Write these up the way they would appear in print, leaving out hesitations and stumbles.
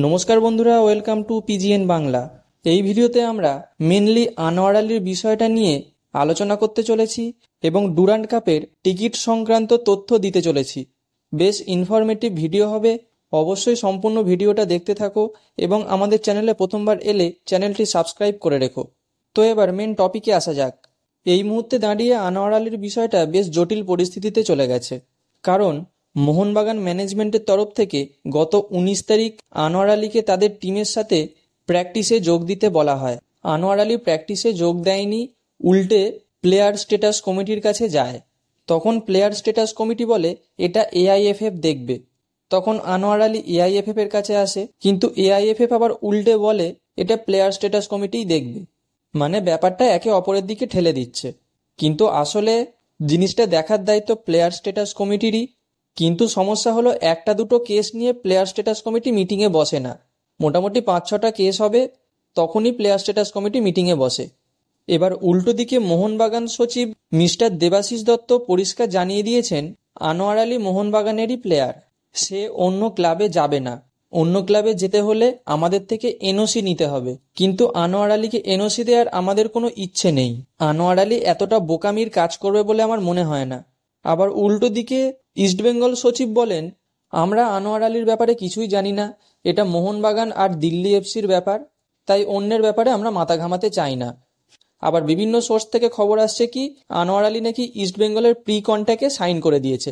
নমস্কার বন্ধুরা, welcome to পিজিএন Bangla. এই ভিডিওতে আমরা মেনলি আনোয়ার আলীর বিষয়টা নিয়ে আলোচনা করতে চলেছি এবং ডুরান্ড কাপের টিকিট সংক্রান্ত তথ্য দিতে চলেছি। বেশ ইনফরমেটিভ ভিডিও হবে, অবশ্যই সম্পূর্ণ ভিডিওটা দেখতে থাকো এবং আমাদের চ্যানেলে প্রথমবার এলে চ্যানেলটি সাবস্ক্রাইব করে রেখো। তো এবার মেন টপিকে আসা যাক। এই মুহূর্তে দাঁড়িয়ে আনোয়ার আলীর বিষয়টা বেশ জটিল পরিস্থিতিতে চলে গেছে, কারণ মোহনবাগান ম্যানেজমেন্টের তরফ থেকে গত 19 তারিখ আনোয়ার আলীকে তাদের টিমের সাথে প্র্যাকটিসে যোগ দিতে বলা হয়। আনোয়ার আলী প্র্যাকটিসে যোগ দেয়নি, উল্টে প্লেয়ার স্ট্যাটাস কমিটির কাছে যায়। তখন প্লেয়ার স্ট্যাটাস কমিটি বলে এটা এআইএফএফ দেখবে। তখন আনোয়ার আলী এআইএফএফ এর কাছে আসে, কিন্তু এআইএফএফ আবার উল্টে বলে এটা প্লেয়ার স্ট্যাটাস কমিটিই দেখবে। মানে ব্যাপারটা একে অপরের দিকে ঠেলে দিচ্ছে, কিন্তু আসলে জিনিসটা দেখার দায়িত্ব প্লেয়ার স্ট্যাটাস কমিটিরই। কিন্তু সমস্যা হলো একটা দুটো কেস নিয়ে প্লেয়ার স্ট্যাটাস কমিটি মিটিংয়ে বসে না, মোটামুটি 5-6টা কেস হবে, তখনই প্লেয়ার স্ট্যাটাস কমিটি মিটিংয়ে বসে। এবার উল্টো দিকে মোহনবাগান সচিব মিস্টার দেবাশিস দত্ত পরিষ্কার জানিয়ে দিয়েছেন আনোয়ার আলী মোহনবাগানেরই প্লেয়ার, সে অন্য ক্লাবে যাবে না। অন্য ক্লাবে যেতে হলে আমাদের থেকে এনওসি নিতে হবে, কিন্তু আনোয়ার আলীকে এনওসি দেওয়ার আমাদের কোনো ইচ্ছে নেই। আনোয়ার আলী এতটা বোকামির কাজ করবে বলে আমার মনে হয় না। আবার উল্টো দিকে ইস্টবেঙ্গল সচিব বলেন আমরা আনোয়ার আলীর ব্যাপারে কিছুই জানি না, এটা মোহনবাগান আর দিল্লি এফসির ব্যাপার, তাই অন্যের ব্যাপারে আমরা মাথা ঘামাতে চাই না। আবার বিভিন্ন সোর্স থেকে খবর আসছে কি আনোয়ার আলী নাকি ইস্টবেঙ্গলের প্রি কন্ট্যাক্টে সাইন করে দিয়েছে।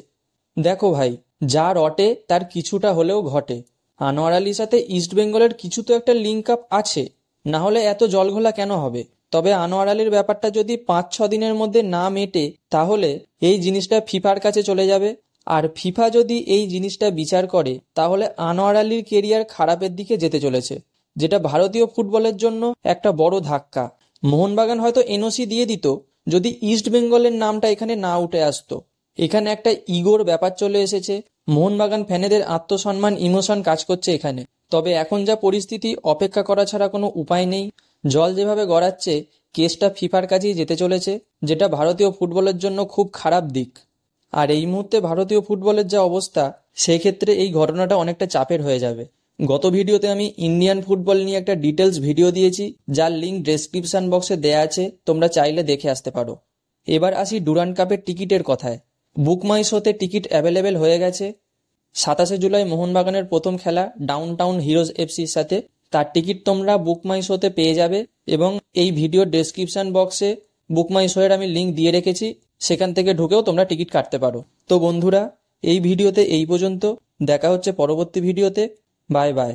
দেখো ভাই, যা রটে তার কিছুটা হলেও ঘটে। আনোয়ার আলীর সাথে ইস্টবেঙ্গলের কিছু তো একটা লিঙ্ক আপ আছে, না হলে এত জলঘোলা কেন হবে? তবে আনোয়ার আলীর ব্যাপারটা যদি 5-6 দিনের মধ্যে না মেটে, তাহলে এই জিনিসটা ফিফার কাছে চলে যাবে। আর ফিফা যদি এই জিনিসটা বিচার করে, তাহলে আনোয়ার আলীর কেরিয়ার খারাপের দিকে যেতে চলেছে, যেটা ভারতীয় ফুটবলের জন্য একটা বড় ধাক্কা। মোহনবাগান হয়তো এনওসি দিয়ে দিত যদি ইস্ট বেঙ্গলের নামটা এখানে না উঠে আসতো। এখানে একটা ইগোর ব্যাপার চলে এসেছে, মোহনবাগান ফ্যানেদের আত্মসম্মান ইমোশন কাজ করছে এখানে। তবে এখন যা পরিস্থিতি, অপেক্ষা করা ছাড়া কোনো উপায় নেই। জল যেভাবে গড়াচ্ছে, কেসটা ফিফার কাছেই যেতে চলেছে, যেটা ভারতীয় ফুটবলের জন্য খুব খারাপ দিক। আর এই মুহূর্তে ভারতীয় ফুটবলের যা অবস্থা, সেক্ষেত্রে এই ঘটনাটা অনেকটা চাপের হয়ে যাবে। গত ভিডিওতে আমি ইন্ডিয়ান ফুটবল নিয়ে একটা ডিটেলস ভিডিও দিয়েছি, যার লিঙ্ক ডেসক্রিপশন বক্সে দেয়া আছে, তোমরা চাইলে দেখে আসতে পারো। এবার আসি ডুরান্ড কাপের টিকিটের কথায়। বুক মাই শোতে টিকিট অ্যাভেলেবেল হয়ে গেছে। 27 জুলাই মোহনবাগানের প্রথম খেলা ডাউন টাউন হিরোজ এফসির সাথে, তার টিকিট তোমরা বুক মাই শোতে পেয়ে যাবে এবং এই ভিডিওর ডেসক্রিপশন বক্সে বুক মাই শো এর আমি লিঙ্ক দিয়ে রেখেছি, সেখান থেকে ঢুকেও তোমরা টিকিট কাটতে পারো। তো বন্ধুরা, এই ভিডিওতে এই পর্যন্ত, দেখা হচ্ছে পরবর্তী ভিডিওতে। Bye bye.